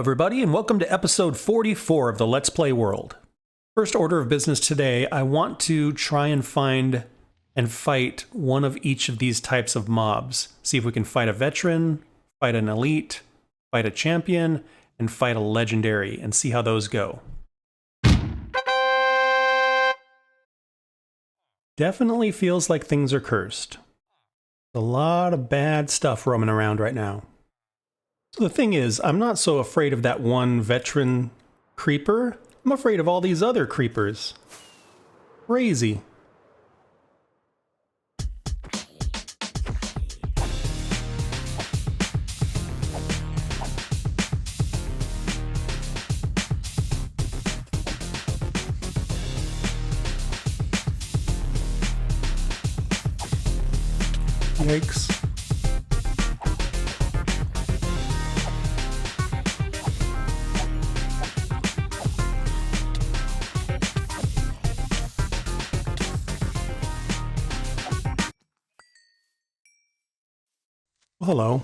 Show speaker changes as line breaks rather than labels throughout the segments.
everybody, and welcome to episode 44 of the Let's Play world. First order of business today, I want to try and find and fight one of each of these types of mobs. See if we can fight a veteran, fight an elite, fight a champion, and fight a legendary, and see how those go. Definitely feels like things are cursed. A lot of bad stuff roaming around right now. So the thing is, I'm not so afraid of that one veteran creeper. I'm afraid of all these other creepers. Crazy. Yikes. Hello.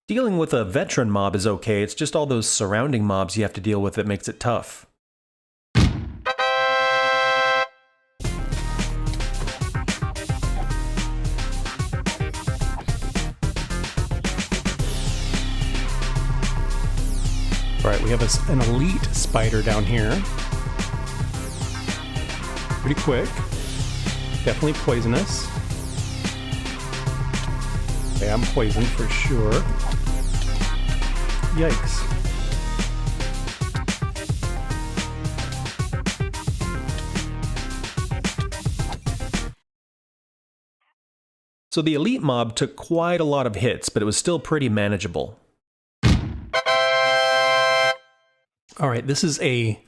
Dealing with a veteran mob is okay, it's just all those surrounding mobs you have to deal with that makes it tough. Alright, we have an elite spider down here. Pretty quick. Definitely poisonous. Okay, I'm poisoned for sure. Yikes. So the elite mob took quite a lot of hits, but it was still pretty manageable. Alright, this is a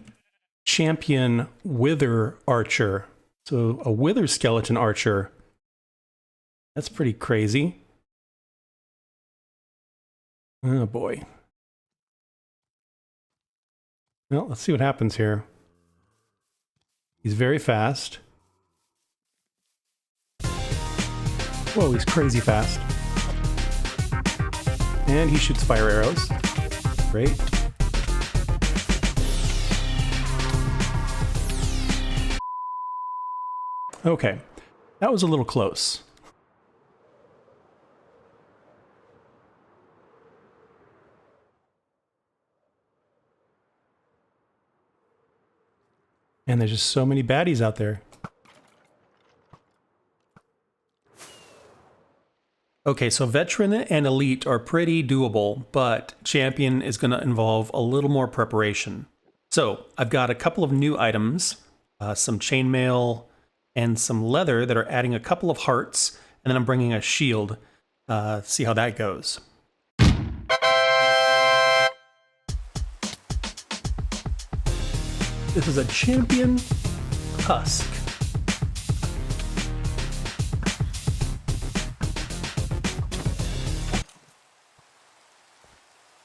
champion wither archer. So a wither skeleton archer. That's pretty crazy. Oh boy. Well, let's see what happens here. He's very fast. Whoa, he's crazy fast. And he shoots fire arrows. Great. Okay, that was a little close. And there's just so many baddies out there. Okay, so veteran and elite are pretty doable, but champion is going to involve a little more preparation. So I've got a couple of new items, some chainmail and some leather that are adding a couple of hearts, and then I'm bringing a shield. See how that goes. This is a champion husk.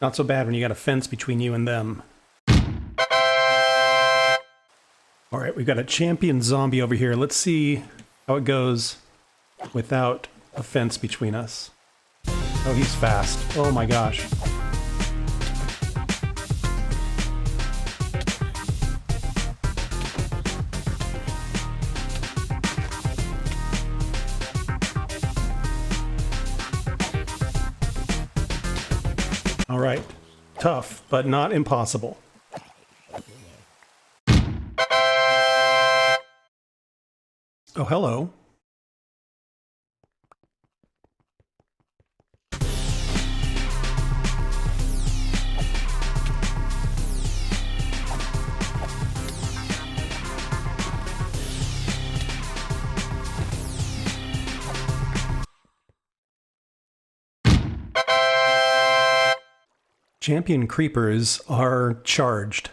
Not so bad when you got a fence between you and them. Alright, we've got a champion zombie over here. Let's see how it goes without a fence between us. Oh, he's fast. Oh my gosh. All right, tough, but not impossible. Oh, hello. Champion creepers are charged.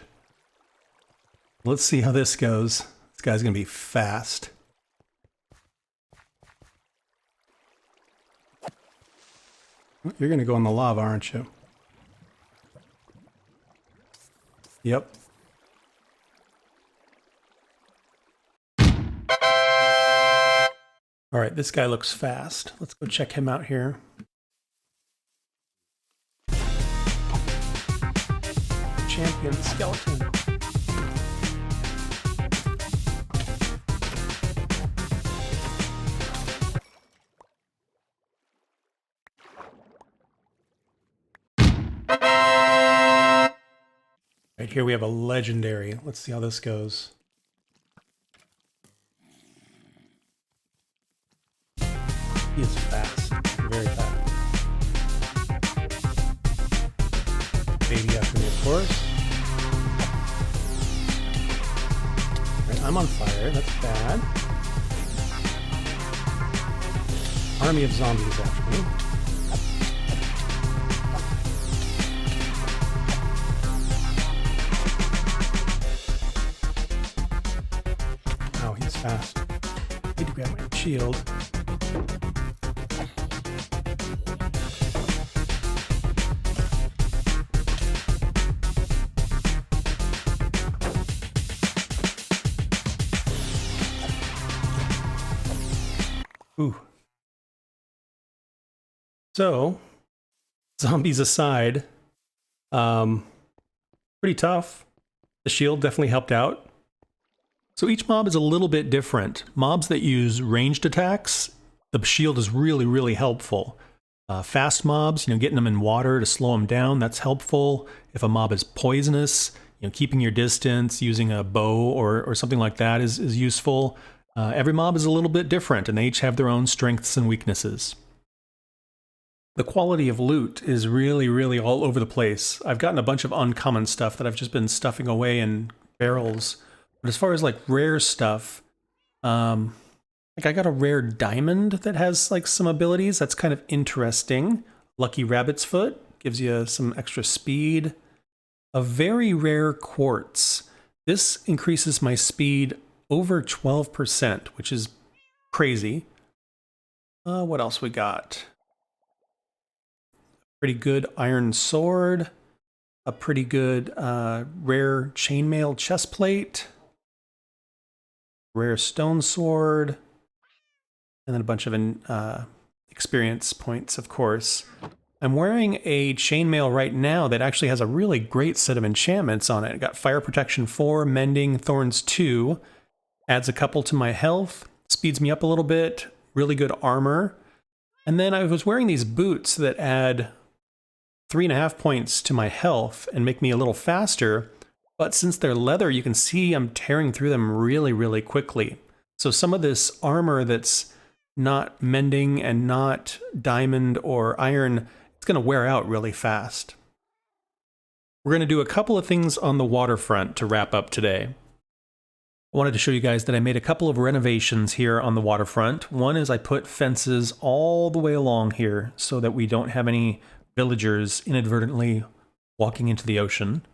Let's see how this goes. This guy's gonna be fast. You're gonna go in the lava, aren't you? Yep. All right, this guy looks fast. Let's go check him out here. champion skeleton. Right here we have a legendary. Let's see how this goes. He is fast, very fast. Baby after me, of course. Right, I'm on fire, that's bad. Army of zombies after me. Oh, he's fast. Need to grab my shield. Ooh. So, zombies aside, pretty tough. The shield definitely helped out. So each mob is a little bit different. Mobs that use ranged attacks, the shield is really, really helpful. Fast mobs, getting them in water to slow them down, that's helpful. If a mob is poisonous, keeping your distance, using a bow or something like that is useful. Every mob is a little bit different, and they each have their own strengths and weaknesses. The quality of loot is really, really all over the place. I've gotten a bunch of uncommon stuff that I've just been stuffing away in barrels. But as far as like rare stuff, like I got a rare diamond that has like some abilities. That's kind of interesting. Lucky Rabbit's Foot gives you some extra speed. A very rare quartz. This increases my speed over 12%, which is crazy. What else we got? Pretty good iron sword. A pretty good rare chainmail chest plate. Rare stone sword. And then a bunch of experience points, of course. I'm wearing a chainmail right now that actually has a really great set of enchantments on it. I got Fire Protection 4, Mending, Thorns 2. Adds a couple to my health, speeds me up a little bit, really good armor. And then I was wearing these boots that add 3.5 points to my health and make me a little faster. But since they're leather, you can see I'm tearing through them really, really quickly. So some of this armor that's not mending and not diamond or iron, it's going to wear out really fast. We're going to do a couple of things on the waterfront to wrap up today. I wanted to show you guys that I made a couple of renovations here on the waterfront. One is I put fences all the way along here so that we don't have any villagers inadvertently walking into the ocean.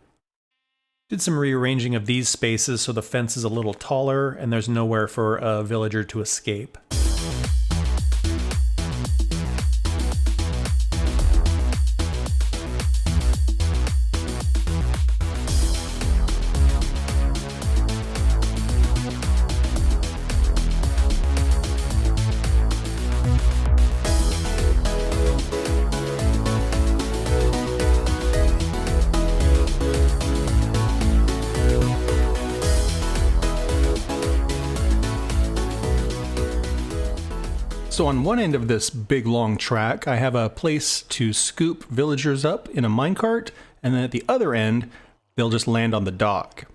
Did some rearranging of these spaces so the fence is a little taller and there's nowhere for a villager to escape. So on one end of this big long track, I have a place to scoop villagers up in a minecart, and then at the other end, they'll just land on the dock.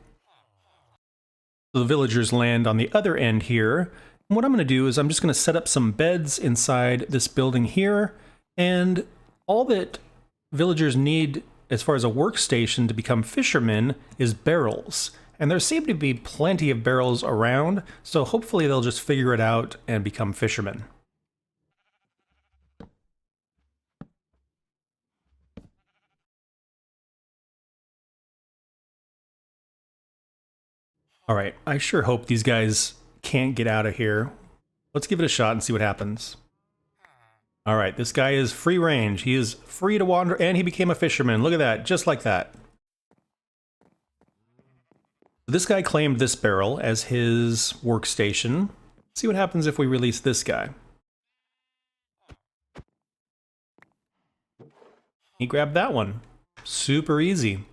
So the villagers land on the other end here. And what I'm going to do is I'm just going to set up some beds inside this building here, and all that villagers need as far as a workstation to become fishermen is barrels. And there seem to be plenty of barrels around, so hopefully they'll just figure it out and become fishermen. All right, I sure hope these guys can't get out of here. Let's give it a shot and see what happens. All right, this guy is free range. He is free to wander, and he became a fisherman. Look at that, just like that. This guy claimed this barrel as his workstation. Let's see what happens if we release this guy. He grabbed that one. Super easy.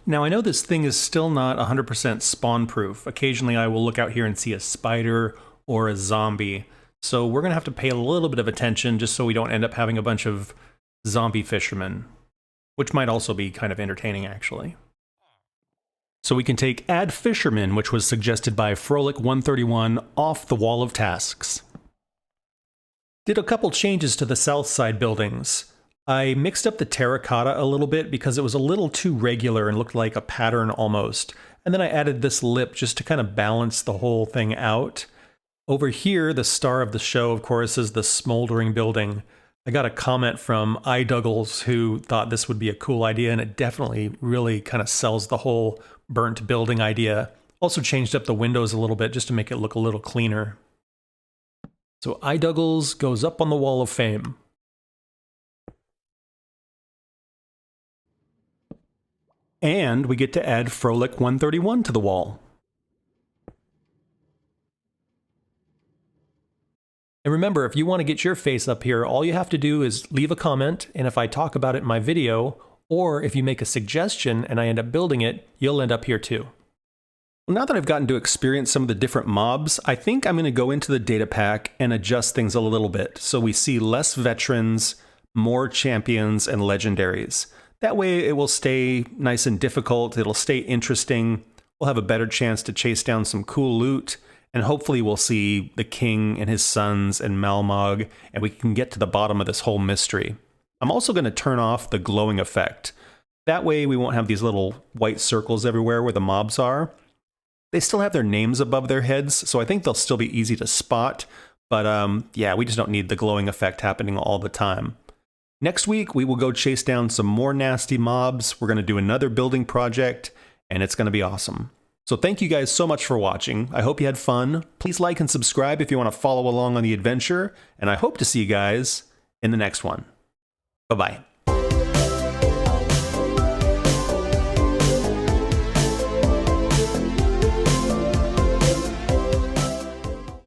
Now I know this thing is still not 100% spawn proof. Occasionally I will look out here and see a spider or a zombie. So we're gonna have to pay a little bit of attention just so we don't end up having a bunch of zombie fishermen, which might also be kind of entertaining actually. So we can take Add Fisherman, which was suggested by Frolic131, off the wall of tasks. Did a couple changes to the south side buildings. I mixed up the terracotta a little bit because it was a little too regular and looked like a pattern almost. And then I added this lip just to kind of balance the whole thing out. Over here, the star of the show, of course, is the smoldering building. I got a comment from iDuggles who thought this would be a cool idea, and it definitely really kind of sells the whole burnt building idea. Also changed up the windows a little bit just to make it look a little cleaner. So iDuggles goes up on the wall of fame. And we get to add Frolic131 to the wall. And remember, if you want to get your face up here, all you have to do is leave a comment, and if I talk about it in my video, or if you make a suggestion and I end up building it, you'll end up here too. Well, now that I've gotten to experience some of the different mobs, I think I'm going to go into the data pack and adjust things a little bit so we see less veterans, more champions, and legendaries. That way it will stay nice and difficult, it'll stay interesting, we'll have a better chance to chase down some cool loot, and hopefully we'll see the king and his sons and Malmog, and we can get to the bottom of this whole mystery. I'm also going to turn off the glowing effect. That way we won't have these little white circles everywhere where the mobs are. They still have their names above their heads, so I think they'll still be easy to spot, but yeah, we just don't need the glowing effect happening all the time. Next week, we will go chase down some more nasty mobs, we're going to do another building project, and it's going to be awesome. So thank you guys so much for watching. I hope you had fun. Please like and subscribe if you want to follow along on the adventure, and I hope to see you guys in the next one. Bye-bye.